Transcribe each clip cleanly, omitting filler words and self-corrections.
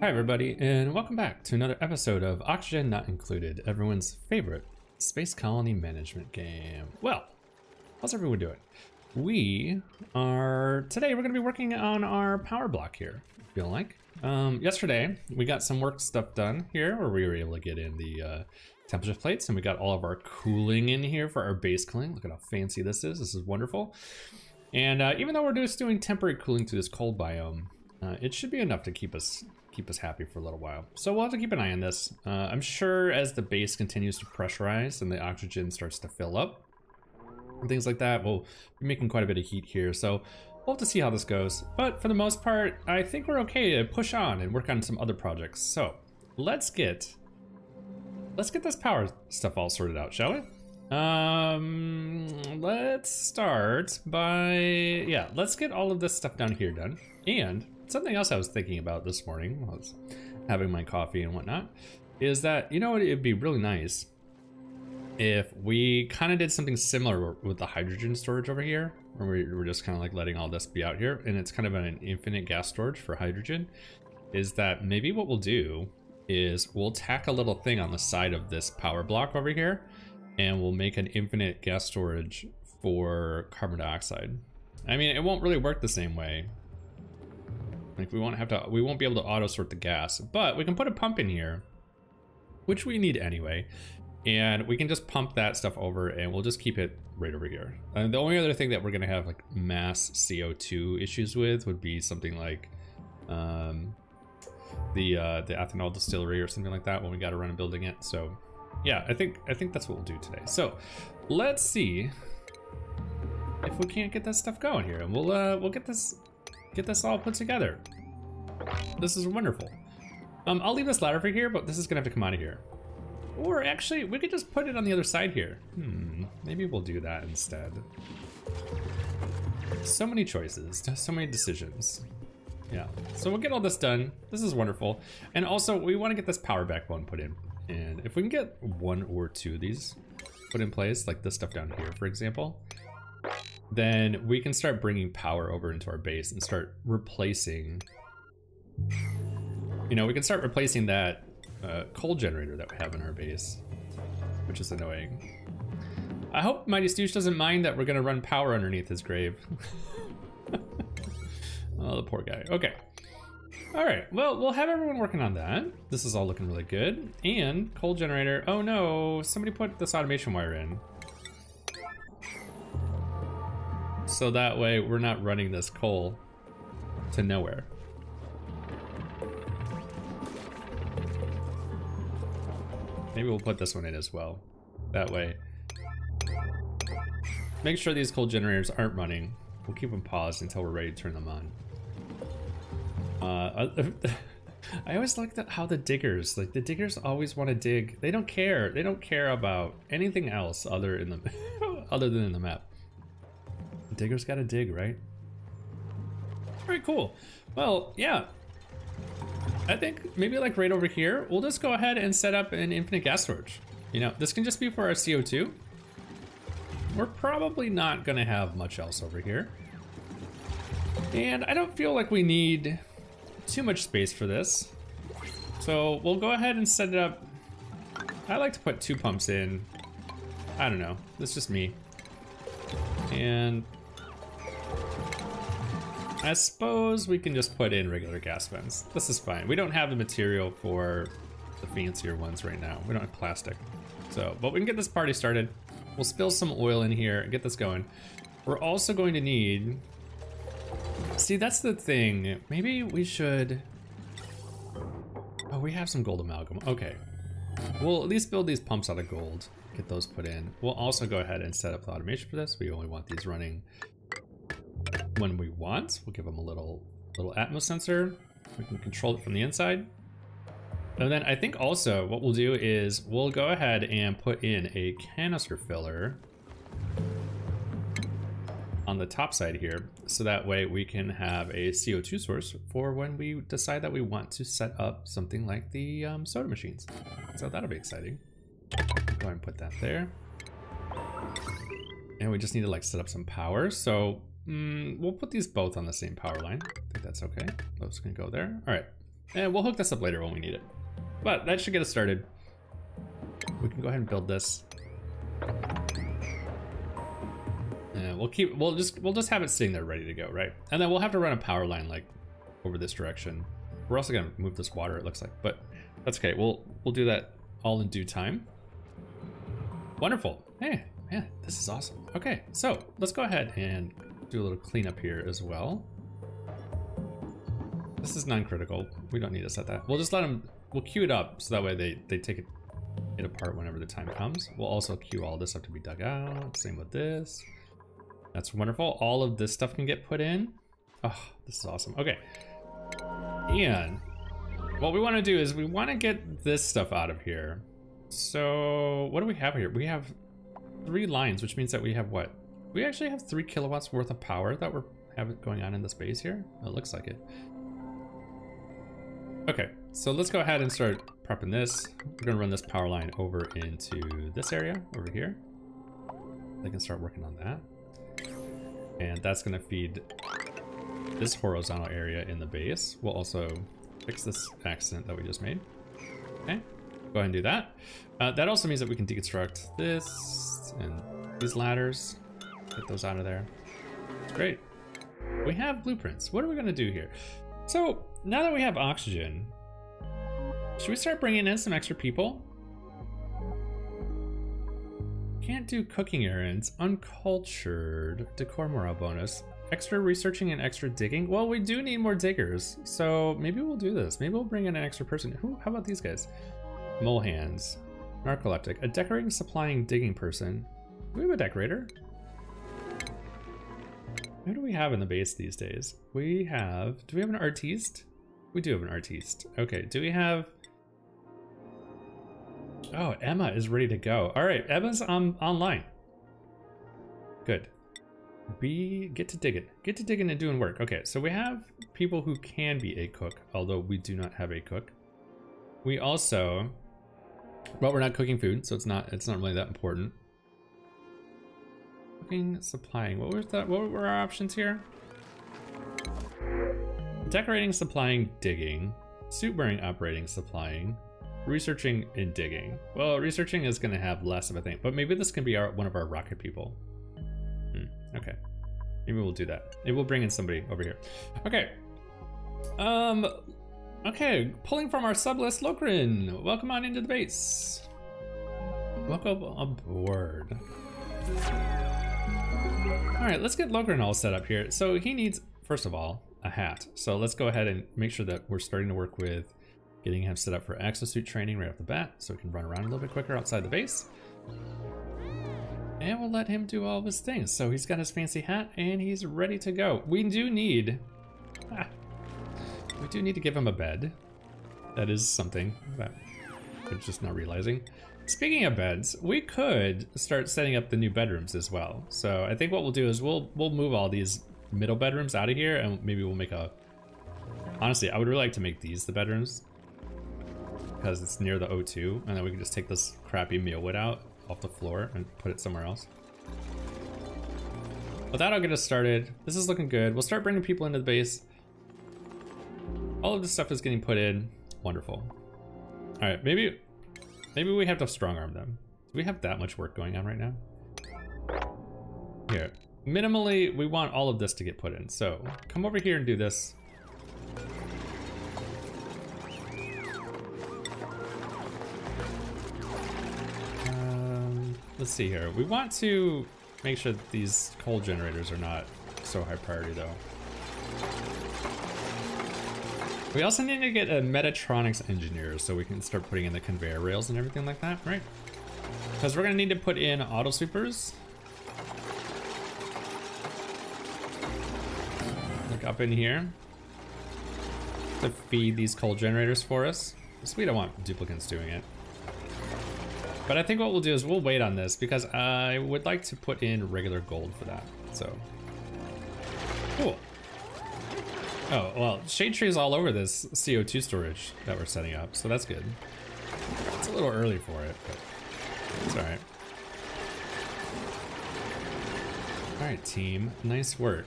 Hi everybody, and welcome back to another episode of Oxygen Not Included, everyone's favorite space colony management game. Well, how's everyone doing? Today we're gonna be working on our power block here, I feel like. Yesterday, we got some work stuff done here, where we were able to get in the temperature plates, and we got all of our cooling in here for our base cooling. Look at how fancy this is. This is wonderful. And even though we're just doing temporary cooling through this cold biome, it should be enough to keep us happy for a little while. So we'll have to keep an eye on this. I'm sure as the base continues to pressurize and the oxygen starts to fill up and things like that, we'll be making quite a bit of heat here. So we'll have to see how this goes. But for the most part, I think we're okay to push on and work on some other projects. So let's get this power stuff all sorted out, shall we? Let's start by, let's get all of this stuff down here done. And something else I was thinking about this morning while I was having my coffee and whatnot is that, you know, it'd be really nice if we kind of did something similar with the hydrogen storage over here, where we're just kind of like letting all this be out here, and it's kind of an infinite gas storage for hydrogen. Is that maybe what we'll do is we'll tack a little thing on the side of this power block over here, and we'll make an infinite gas storage for carbon dioxide. I mean, it won't really work the same way. Like we won't be able to auto sort the gas, but we can put a pump in here, which we need anyway. And we can just pump that stuff over and we'll just keep it right over here. And the only other thing that we're gonna have like mass CO2 issues with would be something like the ethanol distillery or something like that when we gotta run a building it. So yeah, I think that's what we'll do today. So let's see if we can't get that stuff going here, and we'll get this all put together. This is wonderful. I'll leave this ladder for here, but this is gonna have to come out of here. Or actually, we could just put it on the other side here. Maybe we'll do that instead. So many choices, so many decisions. Yeah, so we'll get all this done. This is wonderful. And also, we wanna get this power backbone put in. And if we can get one or two of these put in place, like this stuff down here, for example, then we can start bringing power over into our base and start replacing, we can start replacing that coal generator that we have in our base, which is annoying. I hope Mighty Stooge doesn't mind that we're gonna run power underneath his grave. Oh, the poor guy. Okay. All right, well, we'll have everyone working on that. This is all looking really good. And coal generator, oh no, somebody put this automation wire in. So that way we're not running this coal to nowhere. Maybe we'll put this one in as well. That way, make sure these coal generators aren't running. We'll keep them paused until we're ready to turn them on. I always like how the diggers always want to dig. They don't care. They don't care about anything else other than in the map. The diggers gotta dig, right? All right, cool. Well, yeah. I think maybe like right over here, we'll just go ahead and set up an infinite gas storage. This can just be for our CO2. We're probably not gonna have much else over here. And I don't feel like we need too much space for this. So we'll go ahead and set it up. I like to put 2 pumps in. I don't know, that's just me. And I suppose we can just put in regular gas vents. This is fine. We don't have the material for the fancier ones right now. We don't have plastic. So, but we can get this party started. We'll spill some oil in here and get this going. We're also going to need, see, that's the thing. Maybe we should, oh, we have some gold amalgam. Okay. We'll at least build these pumps out of gold. Get those put in. We'll also go ahead and set up the automation for this. We only want these running when we want. We'll give them a little atmos sensor. We can control it from the inside. And then I think also what we'll do is we'll go ahead and put in a canister filler on the top side here, so that way we can have a CO2 source for when we decide that we want to set up something like the soda machines. So that'll be exciting. Go ahead and put that there. And we just need to like set up some power. So we'll put these both on the same power line. I think that's okay. Those can go there. All right. And we'll hook this up later when we need it. But that should get us started. We can go ahead and build this. And we'll just have it sitting there ready to go, right? And then we'll have to run a power line like over this direction. We're also gonna move this water, it looks like, but that's okay. We'll do that all in due time. Wonderful. Hey, man, this is awesome. Okay, so let's go ahead and do a little cleanup here as well. This is non-critical. We don't need to set that. We'll just let them, we'll queue it up so that way they take it apart whenever the time comes. We'll also queue all this up to be dug out. Same with this. That's wonderful. All of this stuff can get put in. Oh, this is awesome. Okay. And what we want to do is we want to get this stuff out of here. So what do we have here? We have 3 lines, which means that we have what? We actually have 3 kilowatts worth of power that we're having going on in the space here. It looks like it. Okay, so let's go ahead and start prepping this. We're gonna run this power line over into this area over here. They can start working on that. And that's gonna feed this horizontal area in the base. We'll also fix this accident that we just made. Okay, go ahead and do that. That also means that we can deconstruct this and these ladders. Get those out of there. It's great. We have blueprints. What are we gonna do here? So now that we have oxygen, should we start bringing in some extra people? Can't do cooking errands. Uncultured. Decor morale bonus. Extra researching and extra digging. Well, we do need more diggers, so maybe we'll do this. Maybe we'll bring in an extra person. How about these guys? Mole hands. Narcoleptic. A decorating, supplying, digging person. Do we have a decorator? Who do we have in the base these days? Do we have an artiste? We do have an artiste. Okay, do we have... Oh, Emma is ready to go. All right, Emma's online. Good. Get to digging. Get to digging and doing work. Okay, so we have people who can be a cook, although we do not have a cook. We also... Well, we're not cooking food, so it's not really that important. Cooking, supplying. What were our options here? Decorating, supplying, digging. Suit wearing, operating, supplying. Researching and digging. Well, researching is going to have less of a thing, but maybe this can be one of our rocket people. Okay. Maybe we'll do that. Maybe we'll bring in somebody over here. Okay. Okay, pulling from our sub list, Lokrin. Welcome on into the base. Welcome aboard. All right, let's get Lokrin all set up here. So he needs, first of all, a hat. So let's go ahead and make sure that we're starting to work with getting him set up for exosuit training right off the bat so he can run around a little bit quicker outside the base. And we'll let him do all of his things. So he's got his fancy hat and he's ready to go. We do need to give him a bed. That is something that I'm just not realizing. Speaking of beds, we could start setting up the new bedrooms as well. So I think what we'll do is we'll move all these middle bedrooms out of here and maybe we'll make a... Honestly, I would really like to make these the bedrooms because it's near the O2 and then we can just take this crappy meal wood out off the floor and put it somewhere else. But that'll get us started. This is looking good. We'll start bringing people into the base. All of this stuff is getting put in. Wonderful. All right, maybe we have to strong arm them. Do we have that much work going on right now? Here, minimally, we want all of this to get put in. So come over here and do this. Let's see here. We want to make sure that these coal generators are not so high priority though. We also need to get a Metatronics engineer so we can start putting in the conveyor rails and everything like that, right? Because we're gonna need to put in auto sweepers. Look up in here to feed these coal generators for us. Because we don't want duplicates doing it. But I think what we'll do is we'll wait on this because I would like to put in regular gold for that. So, cool. Oh, well, shade trees all over this CO2 storage that we're setting up, so that's good. It's a little early for it, but it's all right. All right, team, nice work.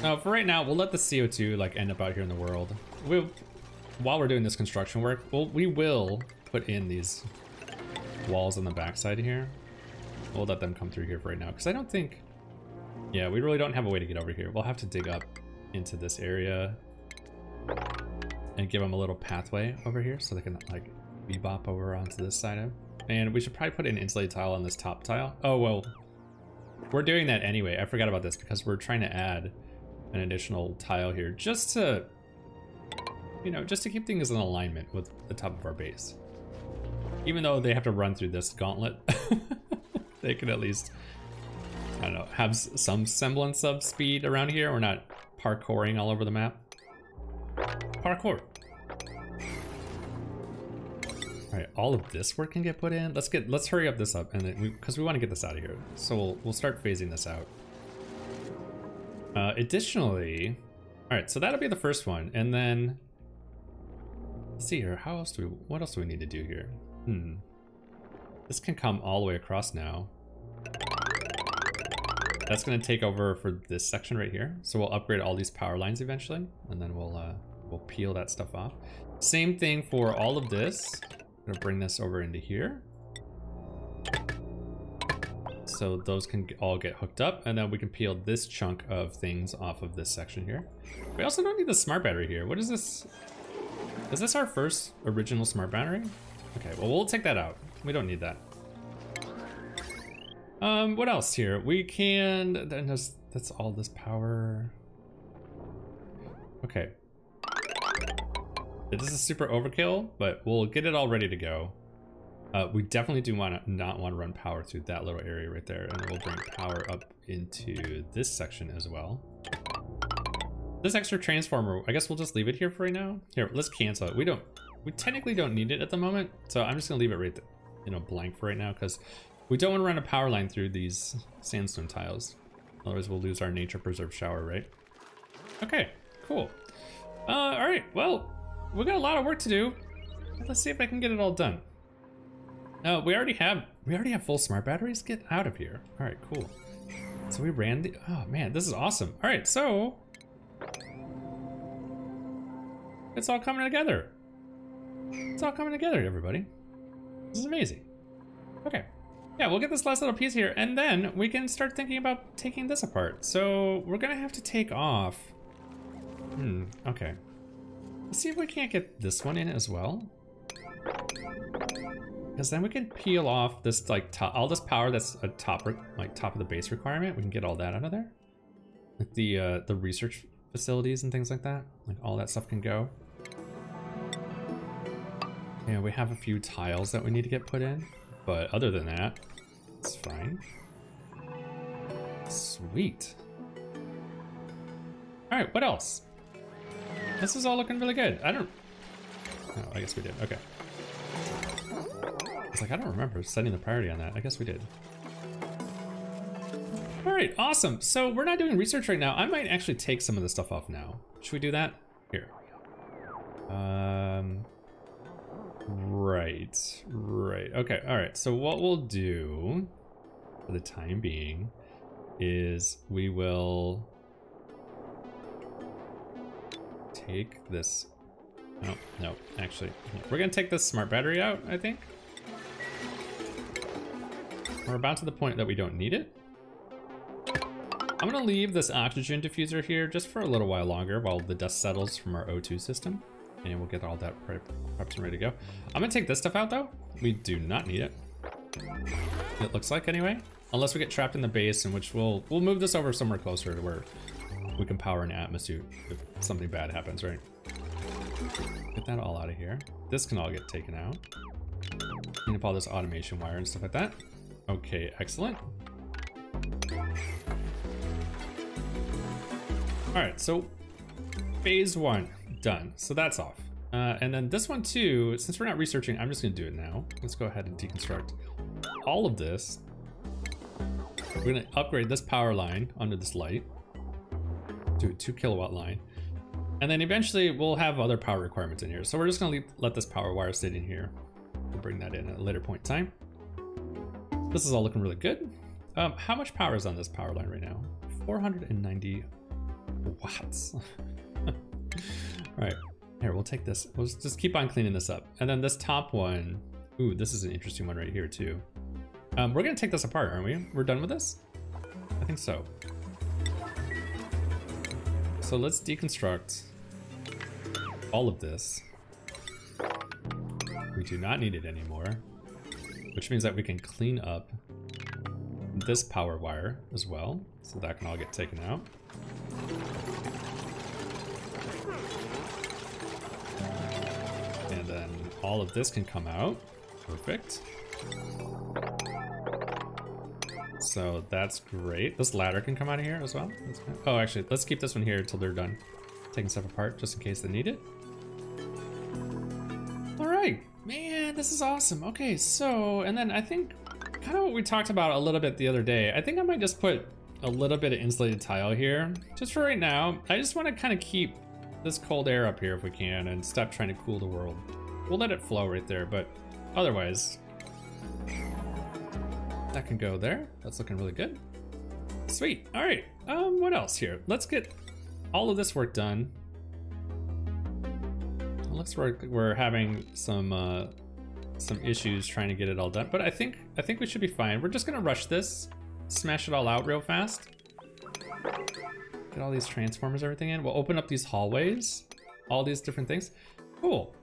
For right now, we'll let the CO2 like end up out here in the world. While we're doing this construction work, we will put in these walls on the backside here. We'll let them come through here for right now, because I don't think, yeah, we really don't have a way to get over here. We'll have to dig up into this area and give them a little pathway over here so they can like bebop over onto this side of. And we should probably put an insulated tile on this top tile. Oh, well, we're doing that anyway. I forgot about this because we're trying to add an additional tile here just to, you know, just to keep things in alignment with the top of our base. Even though they have to run through this gauntlet, they can at least, I don't know, have some semblance of speed around here. We're not parkouring all over the map. Parkour. All right, all of this work can get put in. Let's hurry up this up, and then because we want to get this out of here. So we'll start phasing this out. Additionally, all right, so that'll be the first one, and then let's see here. What else do we need to do here? This can come all the way across now. That's going to take over for this section right here. So we'll upgrade all these power lines eventually, and then we'll peel that stuff off. Same thing for all of this. I'm gonna bring this over into here. So those can all get hooked up, and then we can peel this chunk of things off of this section here. We also don't need the smart battery here. What is this? Is this our first original smart battery? Okay, well, we'll take that out. We don't need that. What else here? We can, then that's all this power. Okay. This is super overkill, but we'll get it all ready to go. We definitely do not want to run power through that little area right there, and then we'll bring power up into this section as well. This extra transformer, I guess we'll just leave it here for right now. Here, let's cancel it. We technically don't need it at the moment, so I'm just gonna leave it right there, you know, blank for right now, because we don't want to run a power line through these sandstone tiles. Otherwise we'll lose our nature preserve shower, right? Okay, cool. All right, well, we got a lot of work to do. Let's see if I can get it all done. We already have full smart batteries. Get out of here. All right, cool. So we ran the, oh man, this is awesome. All right, so it's all coming together. It's all coming together, everybody. This is amazing. Okay. Yeah, we'll get this last little piece here, and then we can start thinking about taking this apart. So we're gonna have to take off. Okay. Let's see if we can't get this one in as well. Because then we can peel off this like all this power that's a top of the base requirement. We can get all that out of there. Like the research facilities and things like that. Like all that stuff can go. And we have a few tiles that we need to get put in. But other than that, it's fine. Sweet. All right, what else? This is all looking really good. Oh, I guess we did, okay. It's like, I don't remember setting the priority on that. I guess we did. All right, awesome. So we're not doing research right now. I might actually take some of the stuff off now. Should we do that? Here. Right, okay, all right. So what we'll do for the time being is we will take this, no, actually, we're gonna take this smart battery out, I think. We're about to the point that we don't need it. I'm gonna leave this oxygen diffuser here just for a little while longer while the dust settles from our O2 system. And we'll get all that prepped and ready to go. I'm gonna take this stuff out though. We do not need it. It looks like anyway. Unless we get trapped in the base, in which we'll move this over somewhere closer to where we can power an atmosphere if something bad happens, right? Get that all out of here. This can all get taken out. Clean up all this automation wire and stuff like that. Okay, excellent. All right, so phase 1 done. So that's off. And then this one too, since we're not researching, I'm just gonna do it now. Let's go ahead and deconstruct all of this. We're gonna upgrade this power line under this light to a 2 kilowatt line. And then eventually we'll have other power requirements in here. So we're just gonna let this power wire sit in here. We'll bring that in at a later point in time. This is all looking really good. How much power is on this power line right now? 490 What? All right, here, we'll take this. We'll just keep on cleaning this up. And then this top one, ooh, this is an interesting one right here too. We're gonna take this apart, aren't we? We're done with this? I think so. So let's deconstruct all of this. We do not need it anymore, which means that we can clean up this power wire as well. So that can all get taken out. And then all of this can come out. Perfect. So that's great. This ladder can come out of here as well. Oh, actually, let's keep this one here until they're done taking stuff apart, just in case they need it. All right, man, this is awesome. Okay, so, and then I think kind of what we talked about a little bit the other day, I think I might just put a little bit of insulated tile here. Just for right now, I just want to kind of keep this cold air up here if we can and stop trying to cool the world. We'll let it flow right there, but otherwise, that can go there. That's looking really good. Sweet. All right. What else here? Let's get all of this work done. Looks like we're having some issues trying to get it all done, but I think we should be fine. We're just gonna rush this, smash it all out real fast. Get all these transformers, everything in. We'll open up these hallways, all these different things. Cool.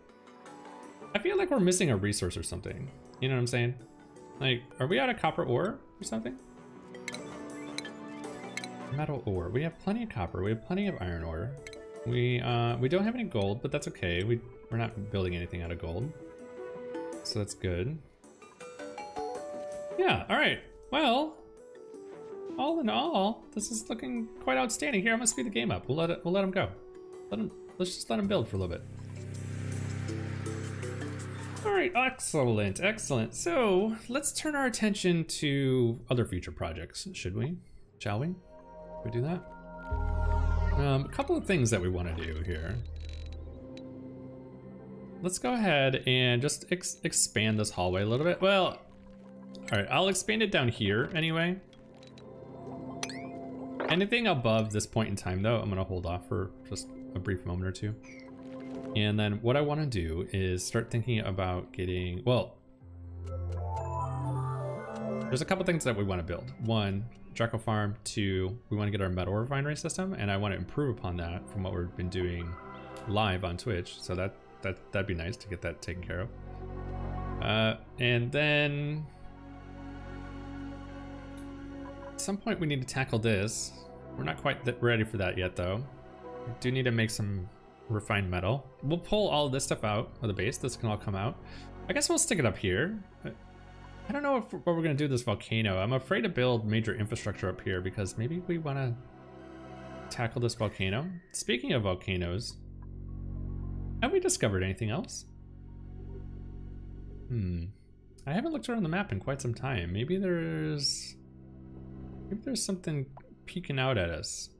I feel like we're missing a resource or something. You know what I'm saying? Like, are we out of copper ore or something? Metal ore. We have plenty of copper. We have plenty of iron ore. We don't have any gold, but that's okay. We're not building anything out of gold, so that's good. Yeah. All right. Well, all in all, this is looking quite outstanding. Here, I'm gonna speed the game up. We'll let him go. Let's just let him build for a little bit. All right. Excellent. Excellent. So let's turn our attention to other future projects. Should we? Shall we? Should we do that? A couple of things that we want to do here. Let's go ahead and just expand this hallway a little bit. Well, all right, I'll expand it down here anyway. Anything above this point in time though, I'm gonna hold off for just a brief moment or two. And then what I want to do is start thinking about getting, well, there's a couple things that we want to build. One, Draco Farm. Two, we want to get our metal refinery system, and I want to improve upon that from what we've been doing live on Twitch. So that'd be nice to get that taken care of. And then at some point we need to tackle this. We're not quite ready for that yet though. We do need to make some refined metal. We'll pull all of this stuff out of the base. This can all come out. I guess we'll stick it up here. I don't know what we're gonna do with this volcano. I'm afraid to build major infrastructure up here because maybe we wanna tackle this volcano. Speaking of volcanoes, have we discovered anything else? I haven't looked around the map in quite some time. Maybe there's something peeking out at us.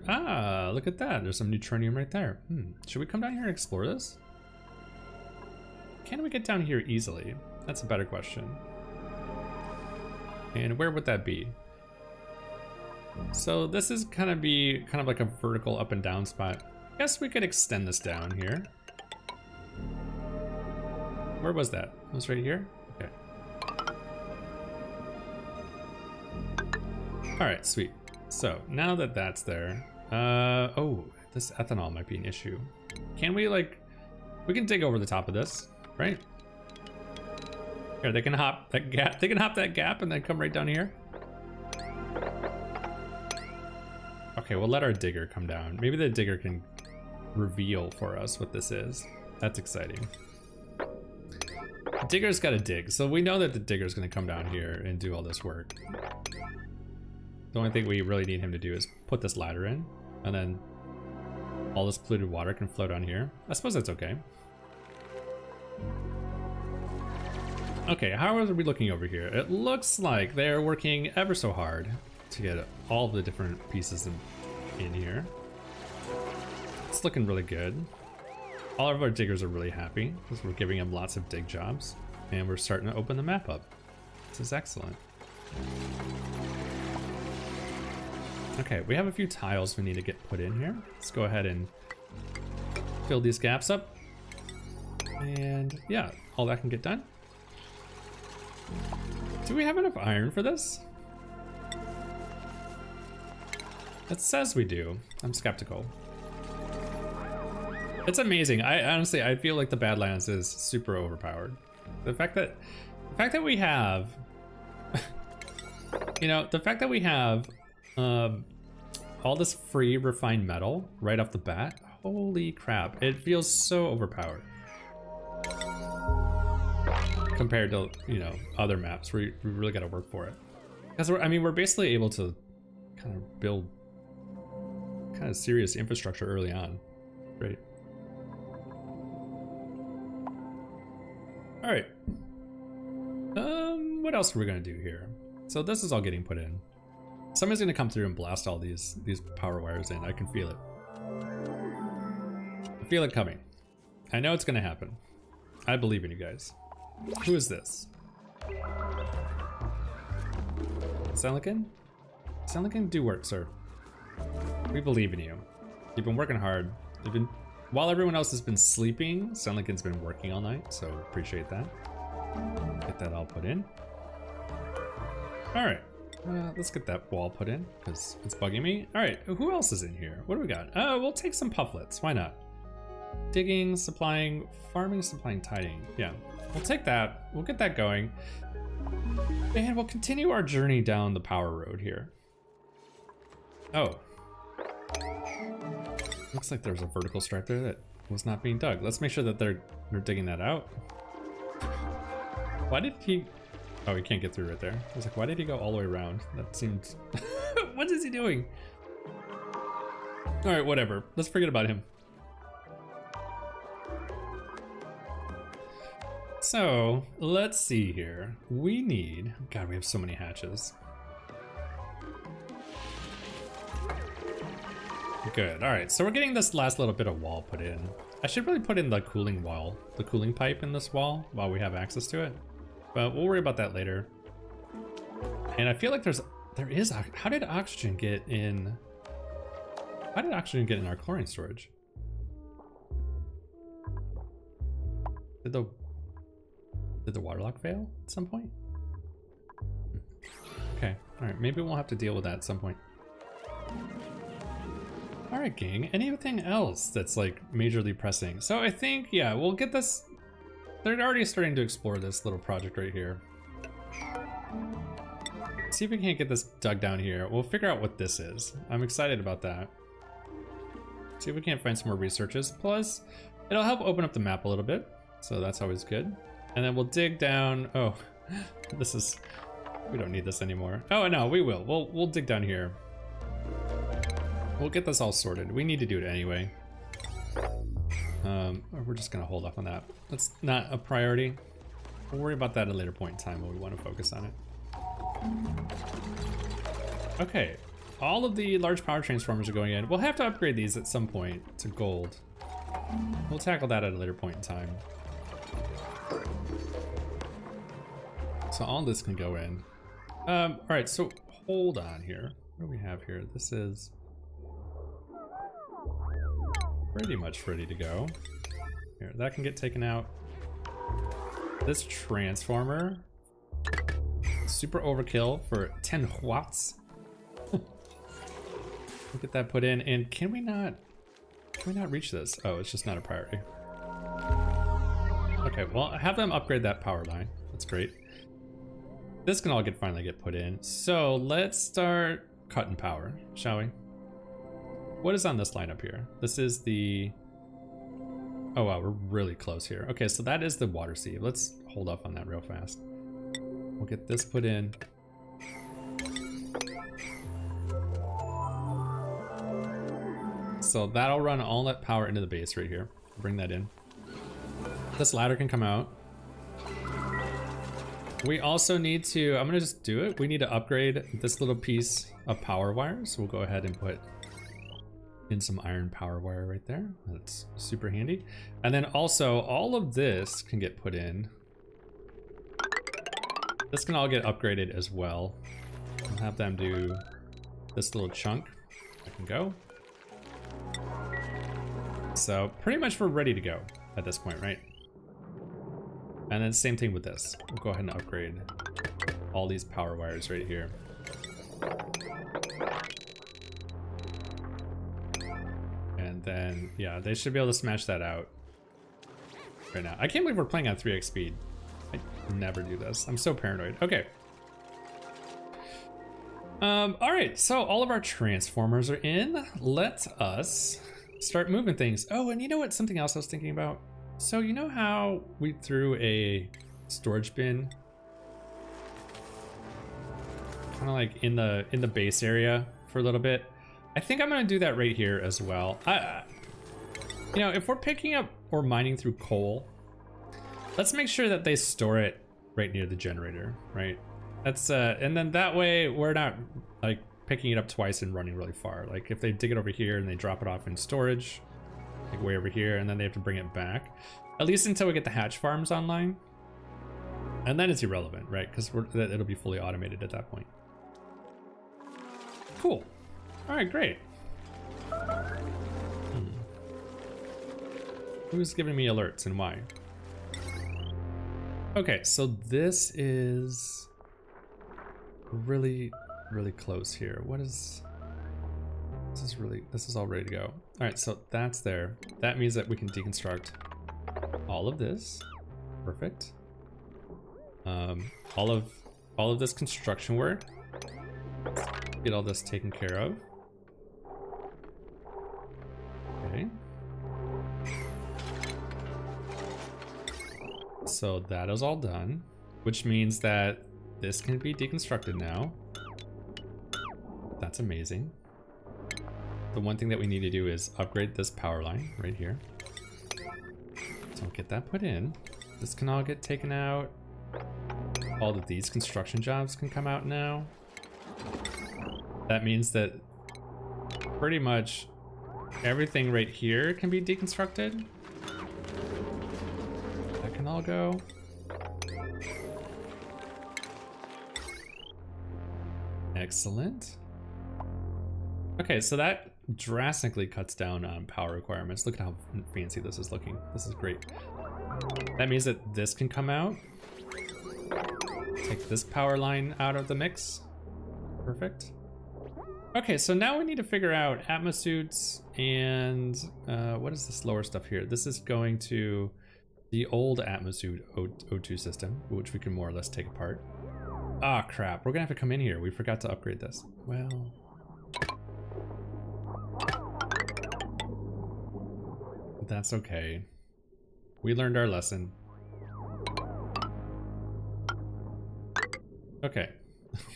Ah, look at that. There's some neutronium right there. Should we come down here and explore this? Can we get down here easily? That's a better question. And where would that be? So this is kind of like a vertical up and down spot. I guess we could extend this down here. Where was that? It was right here? Okay. All right, sweet. So now that that's there, oh, this ethanol might be an issue. Can we we can dig over the top of this, right? Here, they can hop that gap. They can hop that gap and then come right down here. Okay, we'll let our digger come down. Maybe the digger can reveal for us what this is. That's exciting. Digger's got to dig, so we know that the digger's going to come down here and do all this work. The only thing we really need him to do is put this ladder in, and then all this polluted water can flow down here. I suppose that's okay. Okay, how are we looking over here? It looks like they're working ever so hard to get all the different pieces in here. It's looking really good. All of our diggers are really happy because we're giving them lots of dig jobs, and we're starting to open the map up. This is excellent. Okay, we have a few tiles we need to get put in here. Let's go ahead and fill these gaps up. And yeah, all that can get done. Do we have enough iron for this? It says we do. I'm skeptical. It's amazing. Honestly, I feel like the Badlands is super overpowered. The fact that we have, you know, the fact that we have all this free refined metal right off the bat, holy crap, it feels so overpowered compared to, you know, other maps where we really got to work for it. Because we're basically able to kind of build kind of serious infrastructure early on. Great. All right. What else are we gonna do here? So this is all getting put in. Somebody's gonna come through and blast all these power wires in. I can feel it. I feel it coming. I know it's gonna happen. I believe in you guys. Who is this? Selican? Selican, do work, sir. We believe in you. You've been working hard. While everyone else has been sleeping, Selican's been working all night, so appreciate that. Get that all put in. All right, let's get that wall put in because it's bugging me. All right, who else is in here? What do we got? We'll take some pufflets. Why not? Digging, supplying, farming, supplying, tiding. Yeah, we'll take that. We'll get that going. And we'll continue our journey down the power road here. Oh. Looks like there's a vertical stripe there that was not being dug. Let's make sure that they're digging that out. Why did he... Oh, he can't get through right there. I was like, why did he go all the way around? That seemed... What is he doing? All right, whatever. Let's forget about him. So, let's see here. We need... God, we have so many hatches. Good, all right, so we're getting this last little bit of wall put in. I should really put in the cooling wall, the cooling pipe in this wall while we have access to it. But we'll worry about that later. And I feel like there is, how did oxygen get in? How did oxygen get in our chlorine storage? Did the water lock fail at some point? Okay, all right, maybe we'll have to deal with that at some point. All right, gang, anything else that's like majorly pressing? So I think, yeah, we'll get this. They're already starting to explore this little project right here. See if we can't get this dug down here. We'll figure out what this is. I'm excited about that. See if we can't find some more researches. Plus, it'll help open up the map a little bit. So that's always good. And then we'll dig down. Oh, this is, we don't need this anymore. Oh no, we will. We'll dig down here. We'll get this all sorted. We need to do it anyway. We're just gonna hold off on that. That's not a priority. We'll worry about that at a later point in time when we want to focus on it. Okay, all of the large power transformers are going in. We'll have to upgrade these at some point to gold. We'll tackle that at a later point in time. So all this can go in. All right, so hold on here. What do we have here? This is pretty much ready to go. Here, that can get taken out. This transformer, super overkill for 10 watts. We'll get that put in, and can we not reach this? Oh, it's just not a priority. Okay, well, have them upgrade that power line. That's great. This can all finally get put in. So let's start cutting power, shall we? What is on this line up here? This is the... Oh wow, we're really close here. Okay, so that is the water sieve. Let's hold off on that real fast. We'll get this put in. So that'll run all that power into the base right here. Bring that in. This ladder can come out. We also need to, I'm gonna just do it. We need to upgrade this little piece of power wire. So we'll go ahead and put in some iron power wire right there. That's super handy. And then also all of this can get put in. This can all get upgraded as well. We'll have them do this little chunk. I can go. So pretty much we're ready to go at this point, right? And then same thing with this. We'll go ahead and upgrade all these power wires right here. And then, yeah, they should be able to smash that out right now. I can't believe we're playing on 3x speed. I never do this. I'm so paranoid. Okay. All right, so all of our transformers are in. Let us start moving things. Oh, and you know what? Something else I was thinking about. So you know how we threw a storage bin kind of like in the base area for a little bit? I think I'm gonna do that right here as well. You know, if we're picking up or mining through coal, let's make sure that they store it right near the generator, right? That's and then that way we're not like picking it up twice and running really far. Like if they dig it over here and they drop it off in storage, like way over here, and then they have to bring it back, at least until we get the hatch farms online, and then it's irrelevant, right? Because it'll be fully automated at that point. Cool. All right, great. Who's giving me alerts and why? Okay, so this is really close here. What is this is all ready to go. All right, so that's there. That means that we can deconstruct all of this. Perfect. All of this construction work. Get all this taken care of. Okay. So that is all done, which means that this can be deconstructed now. That's amazing. The one thing that we need to do is upgrade this power line right here. So get that put in. This can all get taken out. All of these construction jobs can come out now. That means that pretty much everything right here can be deconstructed. That can all go. Excellent. Okay, so that drastically cuts down on power requirements. Look at how fancy this is looking. This is great. That means that this can come out. Take this power line out of the mix. Perfect. Okay, so now we need to figure out atmosuits and what is this lower stuff here? This is going to the old atmosuit O2 system, which we can more or less take apart. Ah, crap. We're gonna have to come in here. We forgot to upgrade this. Well, that's okay. We learned our lesson. Okay.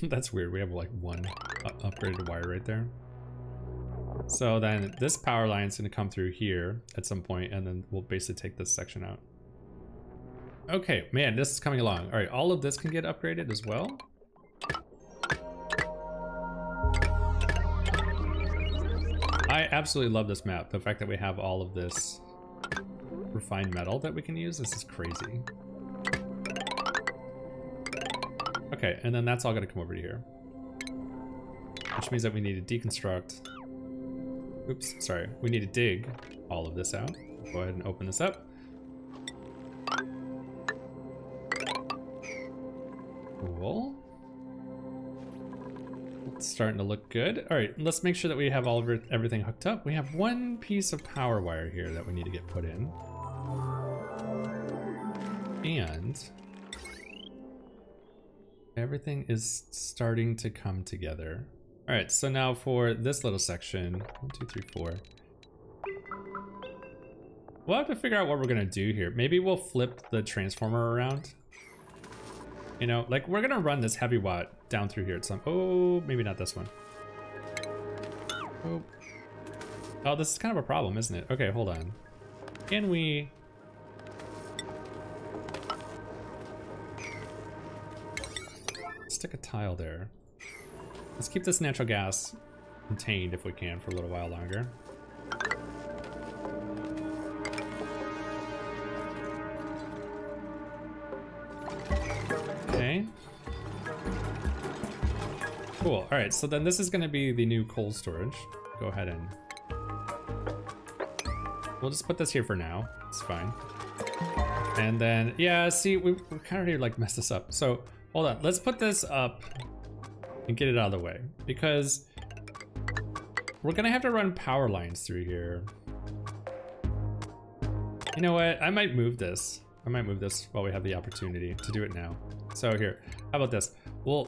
That's weird. We have like one upgraded wire right there. So then this power line is going to come through here at some point, and then we'll basically take this section out. Okay, man, this is coming along. All right, all of this can get upgraded as well. I absolutely love this map. The fact that we have all of this refined metal that we can use, this is crazy. Okay, and then that's all gonna come over to here. Which means that we need to deconstruct. Oops, sorry. We need to dig all of this out. Go ahead and open this up. Cool. It's starting to look good. All right, let's make sure that we have all of everything hooked up. We have one piece of power wire here that we need to get put in. And everything is starting to come together. All right, so now for this little section, 1, 2, 3, 4. We'll have to figure out what we're gonna do here. Maybe we'll flip the transformer around. You know, like we're gonna run this heavy watt down through here at some, oh, maybe not this one. Oh, this is kind of a problem, isn't it? Okay, hold on. Can we? Stick a tile there. Let's keep this natural gas contained if we can for a little while longer. Okay. Cool. All right, so then this is gonna be the new coal storage. Go ahead and we'll just put this here for now. It's fine. And then, yeah, see, we kind of like messed this up. So hold on, let's put this up and get it out of the way because we're gonna have to run power lines through here. You know what? I might move this. I might move this while we have the opportunity to do it now. So here, how about this? We'll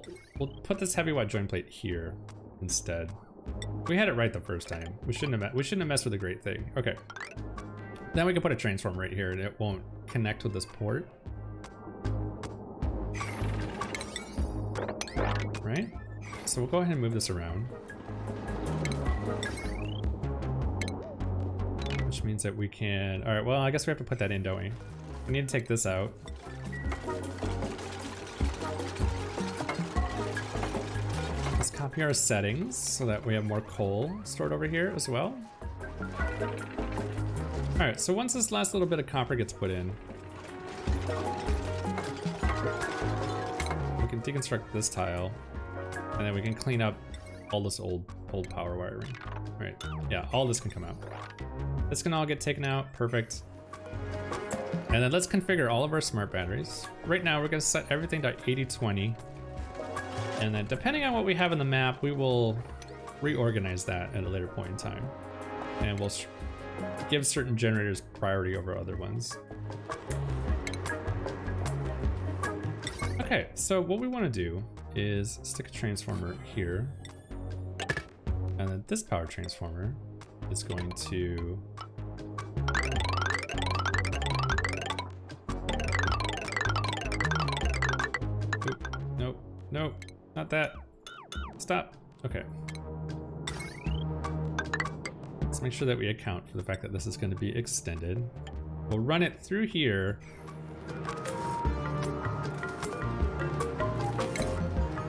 put this heavy wide joint plate here instead. We had it right the first time. We shouldn't have messed with a great thing. Okay. Then we can put a transformer right here and it won't connect with this port. Right? So we'll go ahead and move this around. Which means that we can, all right, well, I guess we have to put that in, don't we? We need to take this out. Let's copy our settings so that we have more coal stored over here as well. All right, so once this last little bit of copper gets put in, we can deconstruct this tile, and then we can clean up all this old power wiring. All right, yeah, all this can come out. This can all get taken out, perfect. And then let's configure all of our smart batteries. Right now, we're gonna set everything to 80/20. And then depending on what we have in the map, we will reorganize that at a later point in time. And we'll give certain generators priority over other ones. Okay, so what we wanna do is stick a transformer here. And then this power transformer is going to Nope, nope, not that. Stop. Okay. Let's make sure that we account for the fact that this is going to be extended. We'll run it through here.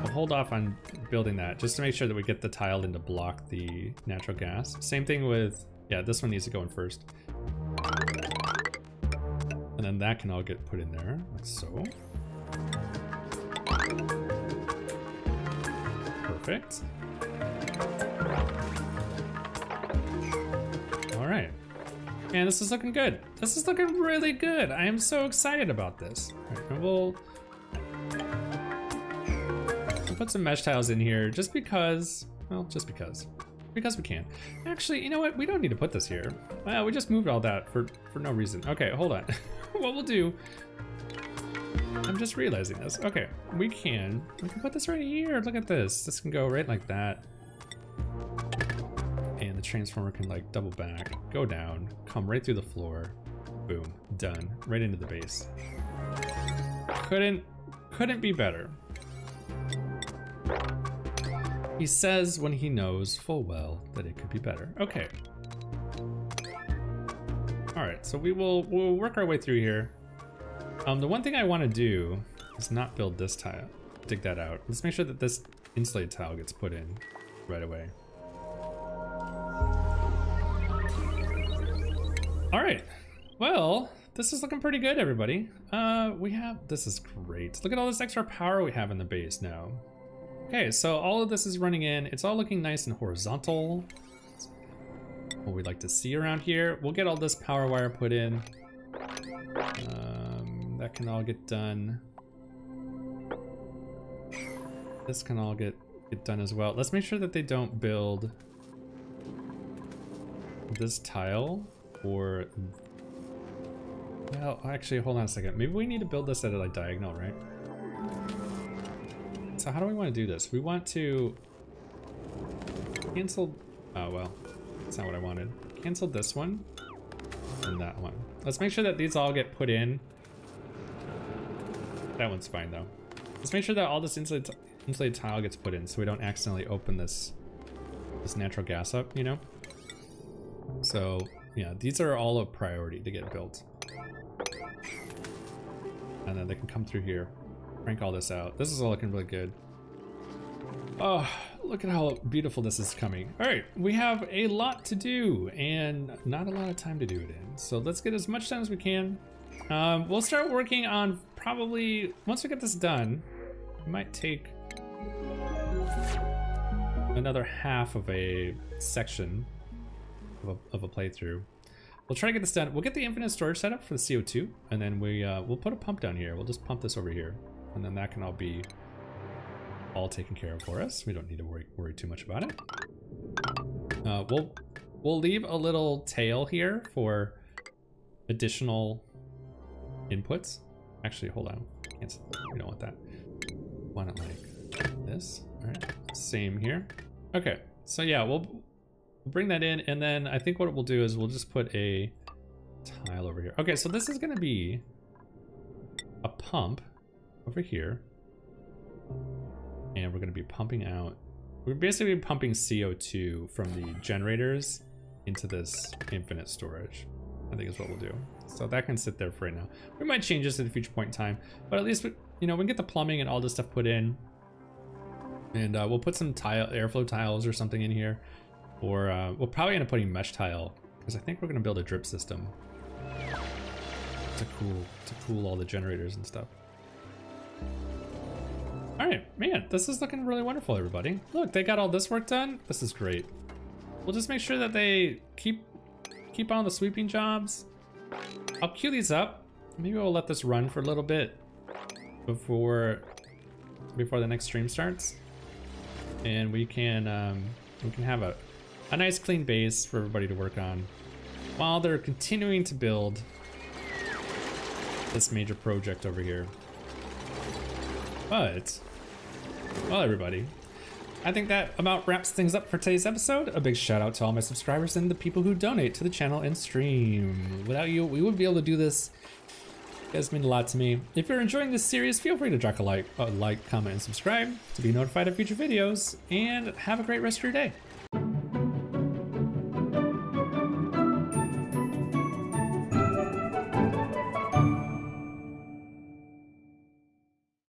We'll hold off on building that just to make sure that we get the tile in to block the natural gas. Same thing with, yeah, this one needs to go in first. And then that can all get put in there, like so. Perfect. All right. Man, this is looking good. This is looking really good. I am so excited about this. All right, and we'll put some mesh tiles in here just because, well, just because we can. Actually, you know what? We don't need to put this here. Well, we just moved all that for no reason. Okay, hold on. What we'll do, I'm just realizing this. Okay, we can put this right here. Look at this. This can go right like that. And the transformer can like double back, go down, come right through the floor. Boom, done. Right into the base. Couldn't be better. He says when he knows full well that it could be better. Okay. All right, so we'll work our way through here. The one thing I want to do is not build this tile, dig that out. Let's make sure that this insulated tile gets put in right away. All right, well, this is looking pretty good, everybody. This is great. Look at all this extra power we have in the base now. Okay, so all of this is running in. It's all looking nice and horizontal. What we'd like to see around here. We'll get all this power wire put in. That can all get done. This can all get done as well. Let's make sure that they don't build this tile or, well, actually, hold on a second. Maybe we need to build this at a like diagonal, right? So how do we want to do this? We want to cancel, oh, well, that's not what I wanted. Cancel this one and that one. Let's make sure that these all get put in. That one's fine though. Let's make sure that all this insulated tile gets put in so we don't accidentally open this natural gas up, you know? So yeah, these are all a priority to get built. And then they can come through here, crank all this out. This is all looking really good. Oh, look at how beautiful this is coming. All right, we have a lot to do and not a lot of time to do it in. So let's get as much time as we can. We'll start working on probably, once we get this done, it might take another half of a section of a playthrough. We'll try to get this done. We'll get the infinite storage set up for the CO2, and then we'll put a pump down here. We'll just pump this over here, and then that can all be taken care of for us. We don't need to worry too much about it. We'll leave a little tail here for additional inputs. Actually, hold on. We don't want that. Why not like this? All right, same here. Okay, so yeah, we'll bring that in, and then I think what we'll do is we'll just put a tile over here. Okay, so this is gonna be a pump over here, and we're gonna be pumping out. We're basically pumping CO2 from the generators into this infinite storage, I think is what we'll do. So that can sit there for right now. We might change this at a future point in time, but at least we can get the plumbing and all this stuff put in, and we'll put some airflow tiles or something in here, or we'll probably end up putting mesh tile, because I think we're gonna build a drip system to cool all the generators and stuff. All right, man, this is looking really wonderful, everybody. Look, they got all this work done. This is great. We'll just make sure that they keep on the sweeping jobs. I'll queue these up. Maybe we'll let this run for a little bit before the next stream starts, and we can have a nice clean base for everybody to work on while they're continuing to build this major project over here. But, well, everybody, I think that about wraps things up for today's episode. A big shout out to all my subscribers and the people who donate to the channel and stream. Without you, we wouldn't be able to do this. You guys mean a lot to me. If you're enjoying this series, feel free to drop a like, comment, and subscribe to be notified of future videos. And have a great rest of your day.